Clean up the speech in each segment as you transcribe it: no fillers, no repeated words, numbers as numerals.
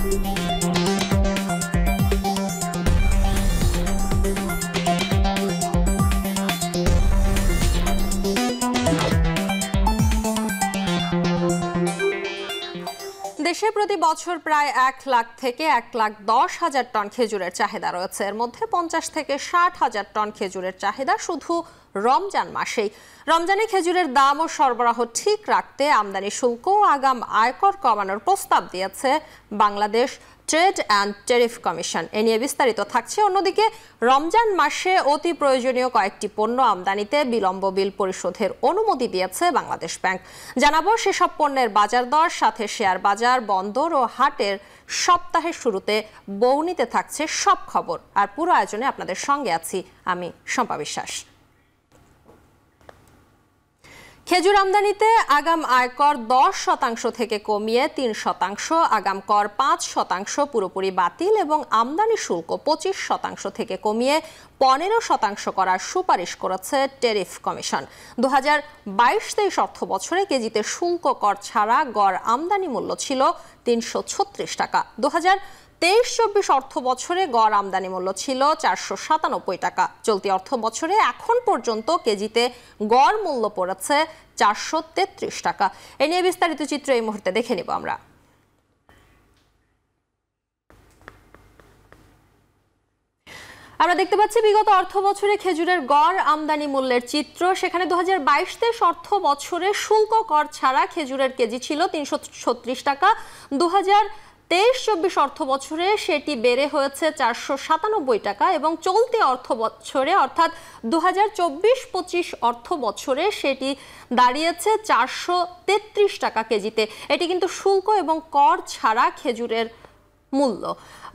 দেশে প্রতি বছর প্রায় 1 লাখ থেকে 1,10,000 টন খেজুরের চাহিদা রয়েছে। এর মধ্যে 50 থেকে 60,000 টন খেজুরের চাহিদা শুধু রমজান মাসেই। রমজানে খেজুরের দাম ও সরবরাহ ঠিক রাখতে আমদানি শুল্ক ও আগাম আয়কর কমানোর প্রস্তাব দিয়েছে Bangladesh trade and tariff commission. এ নিয়ে বিস্তারিত থাকছে। অন্যদিকে রমজান মাসে অতি প্রয়োজনীয় কয়েকটি পণ্য আমদানিতে বিলম্ব বিল পরিশোধের অনুমতি দিয়েছে বাংলাদেশ ব্যাংক। জানাবো সেসব পণ্যের বাজার দর, সাথে শেয়ার বাজার, বন্দর ও হাটের সপ্তাহের শুরুতে বৌনিতে থাকছে সব খবর। আর পুরো আয়োজনে আপনাদের সঙ্গে আছি আমি শম্পা বিশ্বাস। খেজুর আমদানিতে আগাম আয়কর 10% থেকে কমিয়ে 3%, আগাম কর 5% পুরোপুরি বাতিল এবং আমদানি শুল্ক 25% থেকে কমিয়ে 15% করার সুপারিশ করেছে ট্যারিফ কমিশন। 2022-23 অর্থ বছরে কেজিতে শুল্ক কর ছাড়া গড় আমদানি মূল্য ছিল 336 টাকা। 2023-24 অর্থ বছরে গড় আমদানি মূল্য ছিল 497 টাকা। চলতি অর্থ বছরে এখন পর্যন্ত কেজিতে গড় মূল্য পড়েছে 433 টাকা। এ নিয়ে বিস্তারিত চিত্র এই মুহূর্তে দেখে নিব আমরা। আমরা দেখতে পাচ্ছি বিগত অর্থ বছরে খেজুরের গড় আমদানি মূল্যের চিত্র। সেখানে 2022-23 অর্থ বছরে শুল্ক কর ছাড়া খেজুরের কেজি ছিল 336 টাকা। 2023-24 অর্থ বছরে সেটি বেড়ে হয়েছে 497 টাকা এবং চলতি অর্থ বছরে অর্থাৎ 2024-25 অর্থ বছরে সেটি দাঁড়িয়েছে 433 টাকা কেজিতে। এটি কিন্তু শুল্ক এবং কর ছাড়া খেজুরের মূল্য।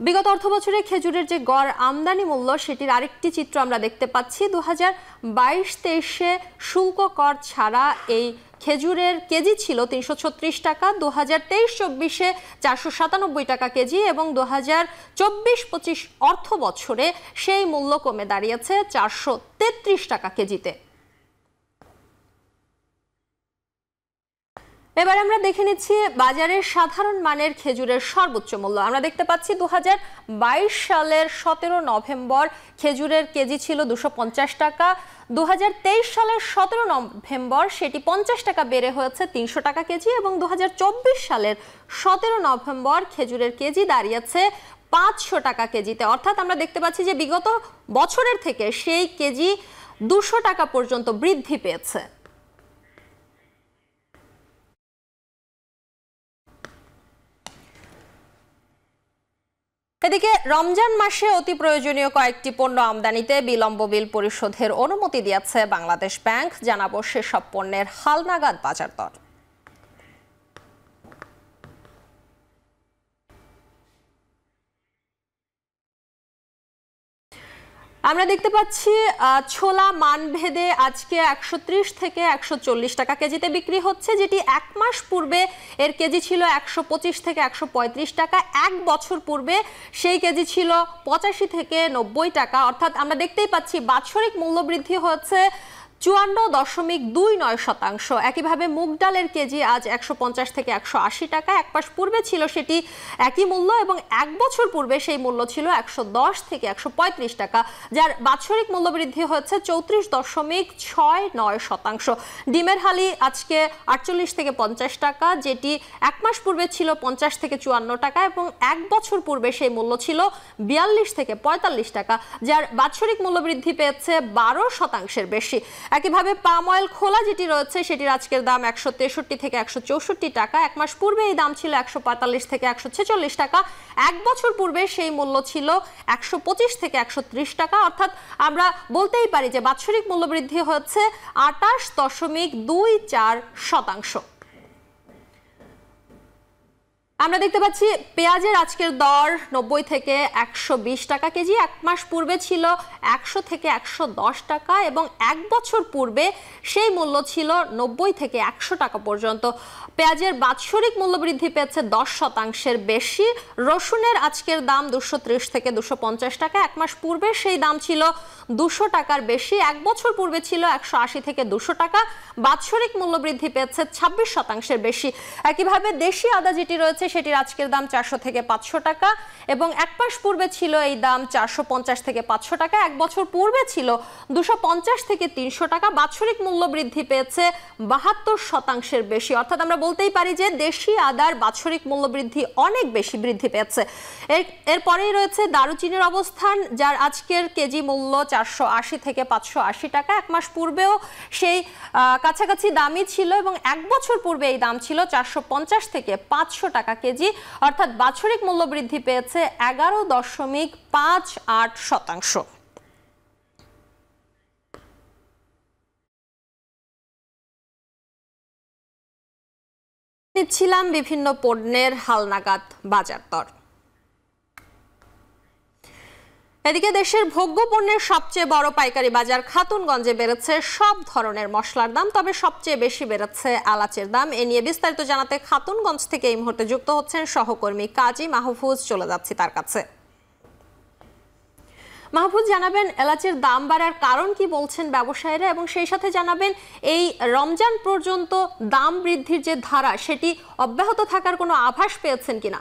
বিগত অর্থ বছরে খেজুরের যে গড় আমদানি মূল্য সেটির আরেকটি চিত্র আমরা দেখতে পাচ্ছি। 2022-23-এ শুল্ক কর ছাড়া এই খেজুরের কেজি ছিল 336 টাকা। 2023-24-এ 497 টাকা কেজি এবং 2024-25 অর্থ বছরে সেই মূল্য কমে দাঁড়িয়েছে 433 টাকা কেজিতে। এবার আমরা দেখে নিচ্ছি বাজারের সাধারণ মানের খেজুরের সর্বোচ্চ মূল্য। আমরা দেখতে পাচ্ছি 2022 সালের 17 নভেম্বর খেজুরের কেজি ছিল 250 টাকা। 2023 সালের 17 নভেম্বর সেটি 50 টাকা বেড়ে হয়েছে 300 টাকা কেজি এবং 2024 সালের 17 নভেম্বর খেজুরের কেজি দাঁড়িয়েছে 500 টাকা কেজিতে। অর্থাৎ আমরা দেখতে পাচ্ছি যে বিগত বছরের থেকে সেই কেজি 200 টাকা পর্যন্ত বৃদ্ধি পেয়েছে। এদিকে রমজান মাসে অতি প্রয়োজনীয় কয়েকটি পণ্য আমদানিতে বিলম্ব বিল পরিশোধের অনুমতি দিয়েছে বাংলাদেশ ব্যাংক। জানাবো সেসব পণ্যের হালনাগাদ বাজার দর। আমরা দেখতে পাচ্ছি ছোলা মানভেদে আজকে 130 থেকে 140 টাকা কেজিতে বিক্রি হচ্ছে, যেটি এক মাস পূর্বে এর কেজি ছিল 125 থেকে 135 টাকা। এক বছর পূর্বে সেই কেজি ছিল 85 থেকে 90 টাকা। অর্থাৎ আমরা দেখতেই পাচ্ছি বাৎসরিক মূল্য বৃদ্ধি হচ্ছে 54.29%। একইভাবে মুগ ডালের কেজি আজ 150 থেকে 180 টাকা। এক মাস পূর্বে ছিল সেটি একই মূল্য এবং এক বছর পূর্বে সেই মূল্য ছিল 110 থেকে 135 টাকা, যার বাৎসরিক মূল্য বৃদ্ধি হচ্ছে 34.69%। ডিমের হালি আজকে 48 থেকে 50 টাকা, যেটি এক মাস পূর্বে ছিল 50 থেকে 54 টাকা এবং এক বছর পূর্বে সেই মূল্য ছিল 42 থেকে 45 টাকা, যার বাৎসরিক মূল্য বৃদ্ধি পেয়েছে 12% বেশি। একইভাবে পাম অয়েল খোলা যেটি রয়েছে সেটির আজকের দাম 163 থেকে 164 টাকা। এক মাস পূর্বে এই দাম ছিল 145 থেকে 146 টাকা। এক বছর পূর্বে সেই মূল্য ছিল 125 থেকে 130 টাকা। অর্থাৎ আমরা বলতেই পারি যে বাৎসরিক মূল্য বৃদ্ধি হচ্ছে 28.24%। আমরা দেখতে পাচ্ছি পেঁয়াজের আজকের দর 90 থেকে 120 টাকা কেজি। এক মাস পূর্বে ছিল 100 থেকে 110 টাকা এবং এক বছর পূর্বে সেই মূল্য ছিল 90 থেকে 100 টাকা পর্যন্ত। পেঁয়াজের বাৎসরিক মূল্য বৃদ্ধি পেয়েছে 10%-এর বেশি। রসুনের আজকের দাম 230 থেকে 250 টাকা। এক মাস পূর্বে সেই দাম ছিল 200 টাকার বেশি। এক বছর পূর্বে ছিল 180 থেকে 200 টাকা। বাৎসরিক মূল্য বৃদ্ধি পেয়েছে 26%-এর বেশি। একইভাবে দেশি আদা যেটি রয়েছে সেটির আজকের দাম 400 থেকে 500 টাকা এবং এক মাস পূর্বে ছিল এই দাম 450 থেকে 500 টাকা। এক বছর পূর্বে ছিল 250 থেকে 300 টাকা। বাৎসরিক মূল্য বৃদ্ধি পেয়েছে 72% বেশি, অর্থাৎ আমরা বলতেই পারি যে দেশি আদার বাৎসরিক মূল্য বৃদ্ধি অনেক বেশি বৃদ্ধি পেয়েছে। এরপরেই রয়েছে দারুচিনির অবস্থান, যার আজকের কেজি মূল্য 480 থেকে 580 টাকা। এক মাস পূর্বেও সেই কাছাকাছি দামই ছিল এবং এক বছর পূর্বে এই দাম ছিল 450 থেকে 500 টাকা কেজি, অর্থাৎ বাৎসরিক মূল্য বৃদ্ধি পেয়েছে 11.58%। নিচ্ছিলাম বিভিন্ন পণ্যের হালনাগাদ বাজার দর। এদিকে দেশের ভোগ্য পণ্যের সবচেয়ে বড় পাইকারি বাজার খাতুনগঞ্জে বেড়েছে সব ধরনের মশলার দাম, তবে সবচেয়ে বেশি বেড়েছে এলাচের দাম। এ নিয়ে বিস্তারিত জানাতে খাতুনগঞ্জ থেকে এই মুহূর্তে যুক্ত হচ্ছেন সহকর্মী কাজী মাহফুজ। চলে যাচ্ছি তার কাছে। মাহফুজ, জানাবেন এলাচের দাম বাড়ার কারণ কি বলছেন ব্যবসায়ীরা, এবং সেই সাথে জানাবেন এই রমজান পর্যন্ত দাম বৃদ্ধির যে ধারা সেটি অব্যাহত থাকার কোনো আভাস পেয়েছেন কিনা?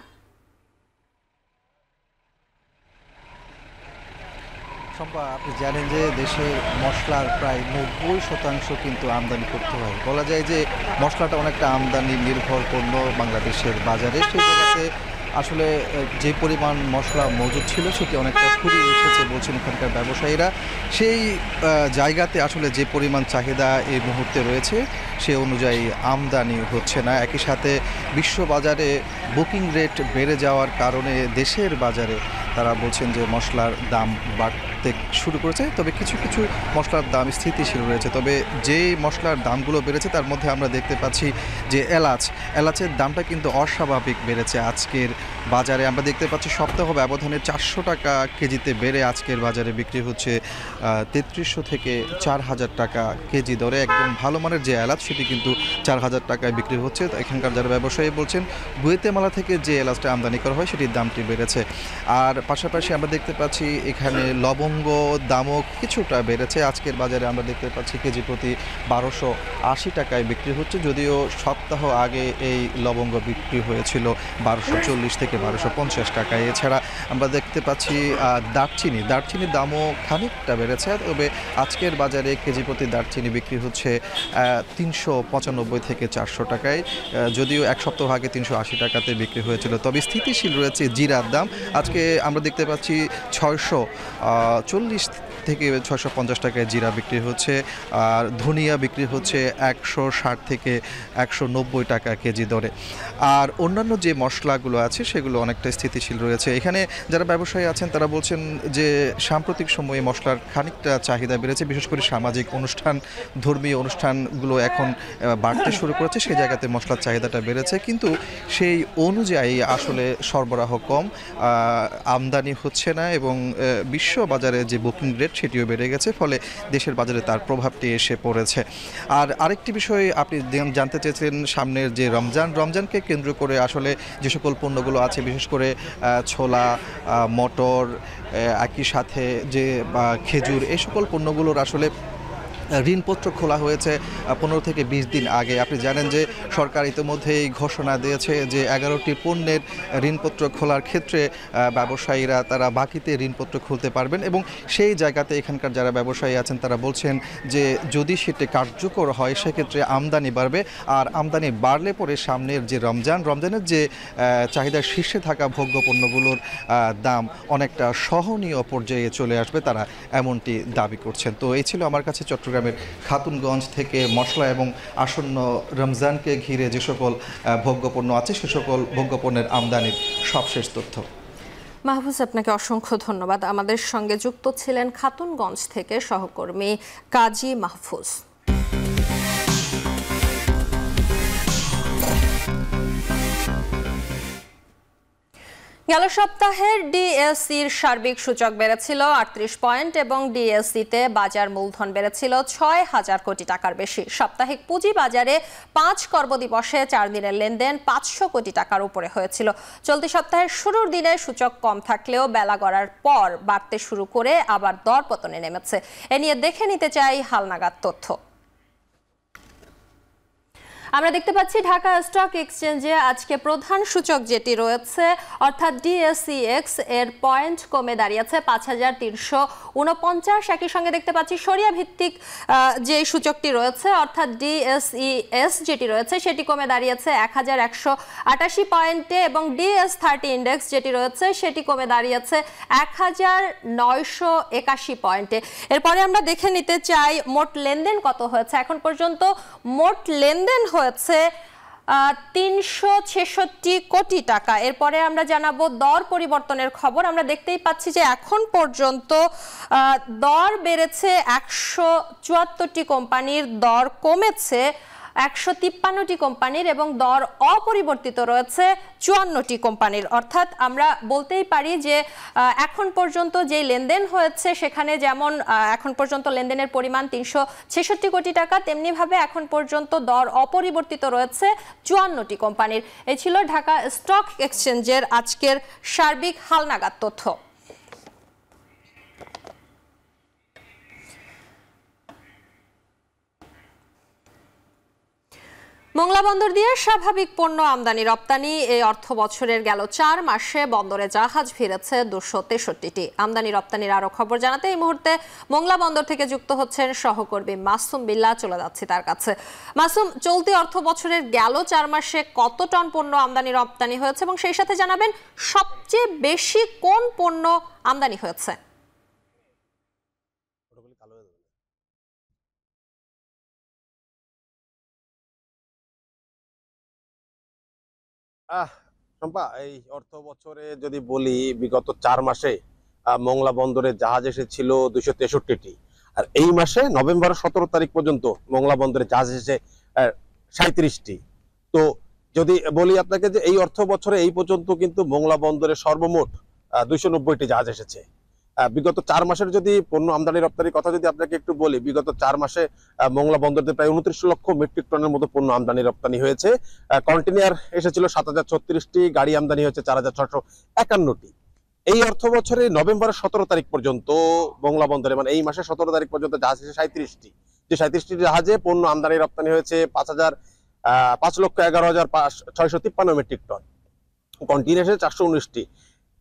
সম্পা, আপনি জানেন যে দেশে মশলার প্রায় 90% কিন্তু আমদানি করতে হয়। বলা যায় যে মশলাটা অনেকটা আমদানি নির্ভর পণ্য বাংলাদেশের বাজারে। সেই জায়গাতে আসলে যে পরিমাণ মশলা মজুদ ছিল সেটি অনেকটা ফুরিয়ে এসেছে বলছেন এখানকার ব্যবসায়ীরা। সেই জায়গাতে আসলে যে পরিমাণ চাহিদা এই মুহূর্তে রয়েছে সে অনুযায়ী আমদানি হচ্ছে না। একই সাথে বিশ্ব বাজারে বুকিং রেট বেড়ে যাওয়ার কারণে দেশের বাজারে তারা বলছেন যে মশলার দাম বাড়তে শুরু করেছে, তবে কিছু কিছু মশলার দাম স্থিতিশীল রয়েছে। তবে যে মশলার দামগুলো বেড়েছে তার মধ্যে আমরা দেখতে পাচ্ছি যে এলাচের দামটা কিন্তু অস্বাভাবিক বেড়েছে আজকের বাজারে। আমরা দেখতে পাচ্ছি সপ্তাহ ব্যবধানে 400 টাকা কেজিতে বেড়ে আজকের বাজারে বিক্রি হচ্ছে 3300 থেকে 4000 টাকা কেজি দরে। একদম ভালো মানের যে এলাচ সেটি কিন্তু 4000 টাকায় বিক্রি হচ্ছে। এখানকার যারা ব্যবসায়ী বলছেন গুয়েতেমালা থেকে যে এলাচটা আমদানি করা হয় সেটির দামটি বেড়েছে। আর পাশাপাশি আমরা দেখতে পাচ্ছি এখানে লবঙ্গ দামও কিছুটা বেড়েছে। আজকের বাজারে আমরা দেখতে পাচ্ছি কেজি প্রতি 1280 টাকায় বিক্রি হচ্ছে, যদিও সপ্তাহ আগে এই লবঙ্গ বিক্রি হয়েছিল 1240 থেকে 1250 টাকায়। এছাড়া আমরা দেখতে পাচ্ছি দারচিনির দামও খানিকটা বেড়েছে, তবে আজকের বাজারে কেজি প্রতি দারচিনি বিক্রি হচ্ছে 395 থেকে 400 টাকায়, যদিও এক সপ্তাহ আগে 380 টাকাতে বিক্রি হয়েছিল। তবে স্থিতিশীল রয়েছে জিরার দাম। আজকে আমরা দেখতে পাচ্ছি 640 থেকে 650 টাকায় জিরা বিক্রি হচ্ছে, আর ধনিয়া বিক্রি হচ্ছে 160 থেকে 190 টাকা কেজি দরে। আর অন্যান্য যে মশলাগুলো আছে সেগুলো অনেকটা স্থিতিশীল রয়েছে। এখানে যারা ব্যবসায়ী আছেন তারা বলছেন যে সাম্প্রতিক সময়ে মশলার খানিকটা চাহিদা বেড়েছে, বিশেষ করে সামাজিক অনুষ্ঠান, ধর্মীয় অনুষ্ঠানগুলো এখন বাড়তে শুরু করেছে, সেই জায়গাতে মশলার চাহিদাটা বেড়েছে, কিন্তু সেই অনুযায়ী আসলে সরবরাহ কম, আমদানি হচ্ছে না এবং বিশ্ব বাজারে যে বুকিং রেট সেটিও বেড়ে গেছে, ফলে দেশের বাজারে তার প্রভাবটি এসে পড়েছে। আর আরেকটি বিষয় আপনি জানতে চেয়েছেন সামনের যে রমজানকে কেন্দ্র করে আসলে যে সকল পণ্যগুলো আছে, বিশেষ করে ছোলা, মটর, একই সাথে যে খেজুর, এই সকল পণ্যগুলোর আসলে ঋণপত্র খোলা হয়েছে 15 থেকে 20 দিন আগে। আপনি জানেন যে সরকার ইতিমধ্যেই ঘোষণা দিয়েছে যে 11টি পণ্যের ঋণপত্র খোলার ক্ষেত্রে ব্যবসায়ীরা তারা বাকিতে ঋণপত্র খুলতে পারবেন, এবং সেই জায়গাতে এখানকার যারা ব্যবসায়ী আছেন তারা বলছেন যে যদি সেটি কার্যকর হয় সেক্ষেত্রে আমদানি বাড়বে, আর আমদানি বাড়লে পরে সামনের যে রমজানের যে চাহিদার শীর্ষে থাকা ভোগ্য পণ্যগুলোর দাম অনেকটা সহনীয় পর্যায়ে চলে আসবে, তারা এমনটি দাবি করছেন। তো এই ছিল আমার কাছে চট্টগ্রামের খাতুনগঞ্জ থেকে মশলা এবং আসন্ন রমজানকে ঘিরে যে সকল ভোগ্যপণ্য আছে সে সকল ভোগ্যপণ্যের আমদানির সবশেষ তথ্য। মাহফুজ, আপনাকে অসংখ্য ধন্যবাদ। আমাদের সঙ্গে যুক্ত ছিলেন খাতুনগঞ্জ থেকে সহকর্মী কাজী মাহফুজ। গেল সপ্তাহের ডিএসসির সার্বিক সূচক বেড়েছিল 38 পয়েন্ট এবং ডিএসসিতে বাজার মূলধন বেড়েছিল 6,000 কোটি টাকার বেশি। সাপ্তাহিক পুঁজি বাজারে 5 কর্মদিবসে 4 দিনের লেনদেন 500 কোটি টাকার উপরে হয়েছিল। চলতি সপ্তাহের শুরুর দিনে সূচক কম থাকলেও বেলা গড়ার পর বাড়তে শুরু করে আবার দরপতনে নেমেছে। এ নিয়ে দেখে নিতে চাই হালনাগাদ তথ্য। আমরা দেখতে পাচ্ছি ঢাকা স্টক এক্সচেঞ্জে আজকে প্রধান সূচক যেটি রয়েছে অর্থাৎ ডিএসইএক্স এর পয়েন্ট কমে দাঁড়িয়েছে ৫,৩৪৯। একই সঙ্গে দেখতে পাচ্ছি সরিয়া ভিত্তিক যে সূচকটি রয়েছে অর্থাৎ ডিএসইএস যেটি রয়েছে সেটি কমে দাঁড়িয়েছে ১,১৮৮ পয়েন্টে এবং ডিএস30 ইন্ডেক্স যেটি রয়েছে সেটি কমে দাঁড়িয়েছে ১,৯৮১ পয়েন্টে। এরপরে আমরা দেখে নিতে চাই মোট লেনদেন কত হয়েছে। এখন পর্যন্ত মোট লেনদেন হয়েছে ৩৬৬ কোটি টাকা। এরপরে আমরা জানাবো দর পরিবর্তনের খবর। আমরা দেখতেই পাচ্ছি যে এখন পর্যন্ত দর বেড়েছে ১৭৪টি কোম্পানির, দর কমেছে ১৫৩টি কোম্পানির এবং দর অপরিবর্তিত রয়েছে ৫৪টি কোম্পানির। অর্থাৎ আমরা বলতেই পারি যে এখন পর্যন্ত যে লেনদেন হয়েছে সেখানে যেমন এখন পর্যন্ত লেনদেনের পরিমাণ ৩৬৬ কোটি টাকা, তেমনিভাবে এখন পর্যন্ত দর অপরিবর্তিত রয়েছে ৫৪টি কোম্পানির। এই ছিল ঢাকা স্টক এক্সচেঞ্জের আজকের সার্বিক হালনাগাদ তথ্য। মোংলা বন্দর দিয়ে স্বাভাবিক পণ্য আমদানি রপ্তানি এই অর্থ বছরের গেল ৪ মাসে বন্দরে জাহাজ ভিড়েছে ২৬৩টি। আমদানি রপ্তানির আরো খবর জানাতে এই মুহূর্তে মোংলা বন্দর থেকে যুক্ত হচ্ছেন সহকর্মী মাসুম বিল্লাহ। চলে যাচ্ছি তার কাছে। মাসুম, চলতি অর্থ বছরের গেল ৪ মাসে কত টন পণ্য আমদানি রপ্তানি হয়েছে এবং সেই সাথে জানাবেন সবচেয়ে বেশি কোন পণ্য আমদানি হয়েছে? শম্পা, এই অর্থ বছরে যদি বলি বিগত ৪ মাসে মোংলা বন্দরে জাহাজ এসেছিল ২৬৩টি, আর এই মাসে নভেম্বর ১৭ তারিখ পর্যন্ত মোংলা বন্দরে জাহাজ এসেছে ৩৭টি। তো যদি বলি আপনাকে যে এই অর্থ বছরে এই পর্যন্ত কিন্তু মোংলা বন্দরে সর্বমোট ২৯০টি জাহাজ এসেছে। বিগত ৪ মাসের যদি পণ্য আমদানি রপ্তানির কথা যদি আপনাকে একটু বলি, বিগত ৪ মাসে মোংলা বন্দরতে প্রায় ২৯ লক্ষ মেট্রিক টনের মতো পণ্য আমদানি রপ্তানি হয়েছে। কন্টেইনার এসেছিল ৭,০৩৬টি, গাড়ি আমদানি হয়েছে ৪,৬৫১টি। এই অর্থ বছরে নভেম্বর ১৭ তারিখ পর্যন্ত মোংলা বন্দরে মানে এই মাসে ১৭ তারিখ পর্যন্ত জাহাজ এসেছে ৩৭টি। যে ৩৭টি জাহাজে পণ্য আমদানি রপ্তানি হয়েছে ৫,১১,৬৫৩ মেট্রিক টন। কন্টেইনার এসেছে ৪১৯টি।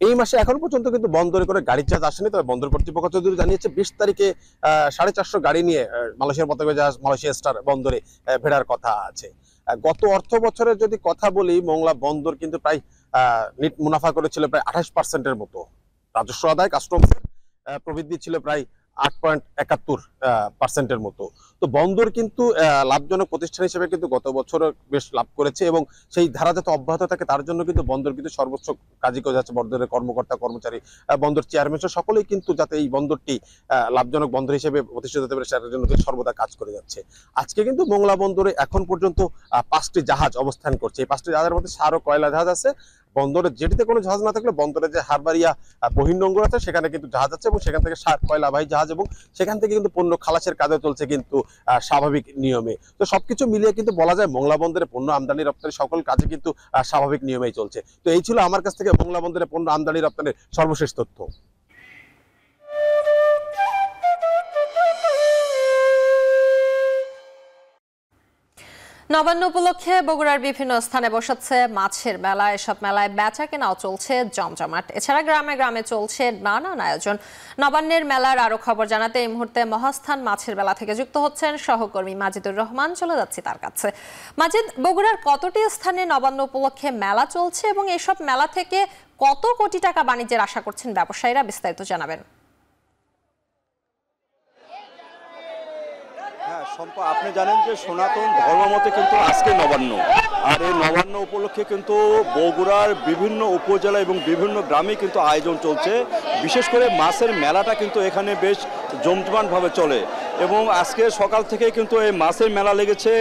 এই মাসে এখন পর্যন্ত কিন্তু বন্দরে করে গাড়ির জাহাজ আসেনি, তবে বন্দর কর্তৃপক্ষ যদি জানিয়েছে ২০ তারিখে ৪৫০ গাড়ি নিয়ে মালয়েশিয়ার পতাকা জাহাজ মালয়েশিয়া স্টার বন্দরে ভেড়ার কথা আছে। গত অর্থ বছরের যদি কথা বলি, মোংলা বন্দর কিন্তু প্রায় নিট মুনাফা করেছিল প্রায় ২৮%-এর মতো। রাজস্ব আদায় কাস্টমসের প্রবৃদ্ধি ছিল প্রায় ৮.৭১%-এর মতো। তো বন্দর কিন্তু লাভজনক প্রতিষ্ঠান হিসেবে কিন্তু গত বছর বেশ লাভ করেছে এবং সেই ধারা যাতে অব্যাহত থাকে তার জন্য কিন্তু বন্দর কিন্তু সর্বোচ্চ কাজই করে যাচ্ছে। বন্দরের কর্মকর্তা কর্মচারী, বন্দর চেয়ারম্যান সকলেই কিন্তু যাতে এই বন্দরটি লাভজনক বন্দর হিসেবে প্রতিষ্ঠিত হতে পারে সেটার জন্য সর্বদা কাজ করে যাচ্ছে। আজকে কিন্তু মোংলা বন্দরে এখন পর্যন্ত ৫টি জাহাজ অবস্থান করছে। এই ৫টি জাহাজের মধ্যে সার ও কয়লা জাহাজ আছে। বন্দরের জেটিতে কোনো জাহাজ না থাকলে বন্দরে যে হারবারিয়া বহির্নোঙর আছে সেখানে কিন্তু জাহাজ আছে এবং সেখান থেকে সার কয়লাবাহী জাহাজ এবং সেখান থেকে কিন্তু পণ্য খালাসের কাজে চলছে কিন্তু স্বাভাবিক নিয়মে। তো সবকিছু মিলিয়ে কিন্তু বলা যায় মোংলা বন্দরে পণ্য আমদানি রপ্তানি সকল কাজে কিন্তু স্বাভাবিক নিয়মেই চলছে। তো এই ছিল আমার কাছ থেকে মোংলা বন্দরে পণ্য আমদানি রপ্তানির সর্বশেষ তথ্য। নবান্ন উপলক্ষে বগুড়ার বিভিন্ন স্থানে বসেছে মাছের মেলা। এসব মেলায় বেচা কেনাও চলছে জমজমাট। এছাড়া গ্রামে গ্রামে চলছে নানান আয়োজন। নবান্নের মেলার আরো খবর জানাতে এই মুহূর্তে মহাস্থান মাছের মেলা থেকে যুক্ত হচ্ছেন সহকর্মী মাজিদুর রহমান। চলে যাচ্ছি তার কাছে। মাজিদ, বগুড়ার কতটি স্থানে নবান্ন উপলক্ষে মেলা চলছে এবং এসব মেলা থেকে কত কোটি টাকা বাণিজ্যের আশা করছেন ব্যবসায়ীরা? বিস্তারিত জানাবেন। শম্পা, আপনি জানেন যে সনাতন ধর্মমতে কিন্তু আজকে নবান্ন, আর এই নবান্ন উপলক্ষে কিন্তু বগুড়ার বিভিন্ন উপজেলা এবং বিভিন্ন গ্রামে কিন্তু আয়োজন চলছে। বিশেষ করে মাছের মেলাটা কিন্তু এখানে বেশ জমজমাটভাবে চলে এবং আজকে সকাল থেকে কিন্তু এই মাছের মেলা লেগেছে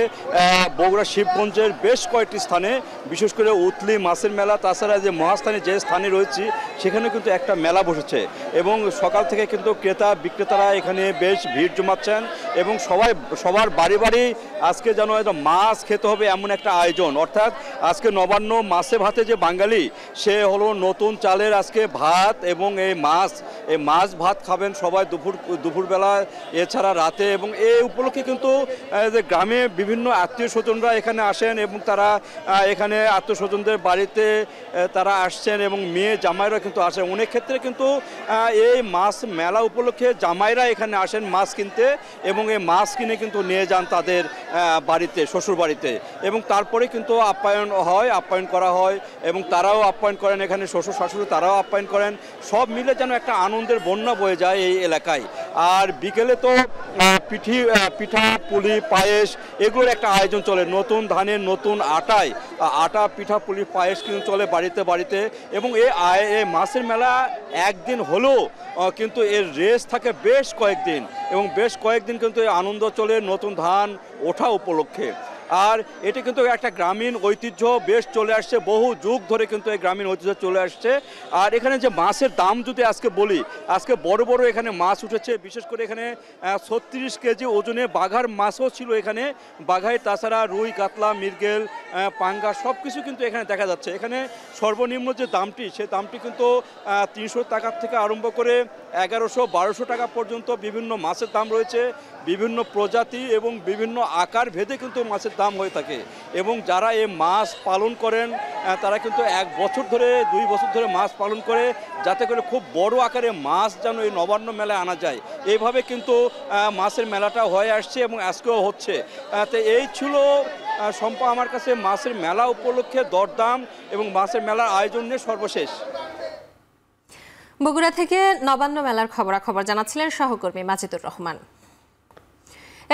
বগুড়া শিবগঞ্জের বেশ কয়েকটি স্থানে, বিশেষ করে উতলি মাছের মেলা, তাছাড়া যে মহাস্থানে যে স্থানে রয়েছে সেখানে কিন্তু একটা মেলা বসেছে এবং সকাল থেকে কিন্তু ক্রেতা বিক্রেতারা এখানে বেশ ভিড় জমাচ্ছেন এবং সবার বাড়ি বাড়ি আজকে যেন মাছ খেতে হবে এমন একটা আয়োজন। অর্থাৎ আজকে নবান্ন মাছে ভাতে যে বাঙালি সে হলো নতুন চালের আজকে ভাত এবং এই মাছ ভাত খাবেন সবাই দুপুরবেলা, এছাড়া রাতে। এবং এই উপলক্ষে কিন্তু যে গ্রামে বিভিন্ন আত্মীয় স্বজনরা এখানে আসেন এবং তারা এখানে আত্মীয় স্বজনদের বাড়িতে তারা আসছেন এবং মেয়ে জামাইরা কিন্তু আসেন। অনেক ক্ষেত্রে কিন্তু এই মাছ মেলা উপলক্ষে জামাইরা এখানে আসেন মাছ কিনতে এবং এই মাছ কিনে কিন্তু নিয়ে যান তাদের বাড়িতে, শ্বশুর বাড়িতে, এবং তারপরে কিন্তু আপ্যায়ন করা হয় এবং তারাও আপ্যায়ন করেন, এখানে শ্বশুর শাশুড়ি তারাও আপ্যায়ন করেন। সব মিলে যেন একটা আনন্দের বন্যা বয়ে যায় এই এলাকায়। আর বিকেলে তো পিঠা পুলি পায়েস এগুলোর একটা আয়োজন চলে, নতুন ধানের নতুন আটা পিঠা পুলি পায়েস কিন্তু চলে বাড়িতে বাড়িতে। এবং এই মাছের মেলা একদিন হলেও কিন্তু এর রেস থাকে বেশ কয়েকদিন এবং বেশ কয়েকদিন কিন্তু আনন্দ চলে নতুন ধান ওঠা উপলক্ষে। আর এটি কিন্তু একটা গ্রামীণ ঐতিহ্য বেশ চলে আসছে, বহু যুগ ধরে কিন্তু এই গ্রামীণ ঐতিহ্য চলে আসছে। আর এখানে যে মাছের দাম যদি আজকে বলি, আজকে বড় বড় এখানে মাছ উঠেছে, বিশেষ করে এখানে 36 কেজি ওজনে বাঘার মাছও ছিল এখানে, বাঘাই, তাছাড়া রুই, কাতলা, মৃগেল, পাঙ্গা সব কিছু কিন্তু এখানে দেখা যাচ্ছে। এখানে সর্বনিম্ন যে দামটি সে দামটি কিন্তু 300 টাকা থেকে আরম্ভ করে 1100-1200 টাকা পর্যন্ত বিভিন্ন মাছের দাম রয়েছে, বিভিন্ন প্রজাতি এবং বিভিন্ন আকার ভেদে কিন্তু মাছের দাম হয়ে থাকে। এবং যারা এই মাছ পালন করেন তারা কিন্তু 1 বছর ধরে 2 বছর ধরে মাছ পালন করে যাতে করে খুব বড় আকারে মাছ যেন এই নবান্ন মেলায় আনা যায়, এইভাবে কিন্তু মাছের মেলাটা হয়ে আসছে এবং আজকেও হচ্ছে। তো এই ছিল সম্পা আমার কাছে মাছের মেলা উপলক্ষে দরদাম এবং মাছের মেলার আয়োজন নিয়ে সর্বশেষ। বগুড়া থেকে নবান্ন মেলার খবরাখবর জানাচ্ছিলেন সহকর্মী মাজিদুর রহমান।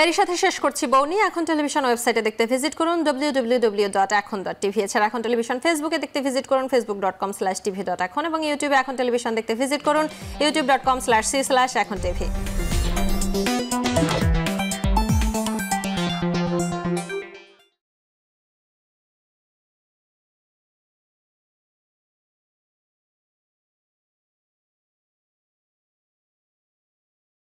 এরই সাথে শেষ করছি বৌনি। এখন টেলিভিশন ওয়েবসাইটে দেখতে ভিজিট করুন www.ekhon.tv। এছাড়া এখন টেলিভিশন ফেসবুকে দেখতে ভিজিট করুন facebook.com/tv.ekhon এবং ইউটিউবে এখন টেলিভিশন দেখতে ভিজিট করুন youtube.com/c/ekhon tv।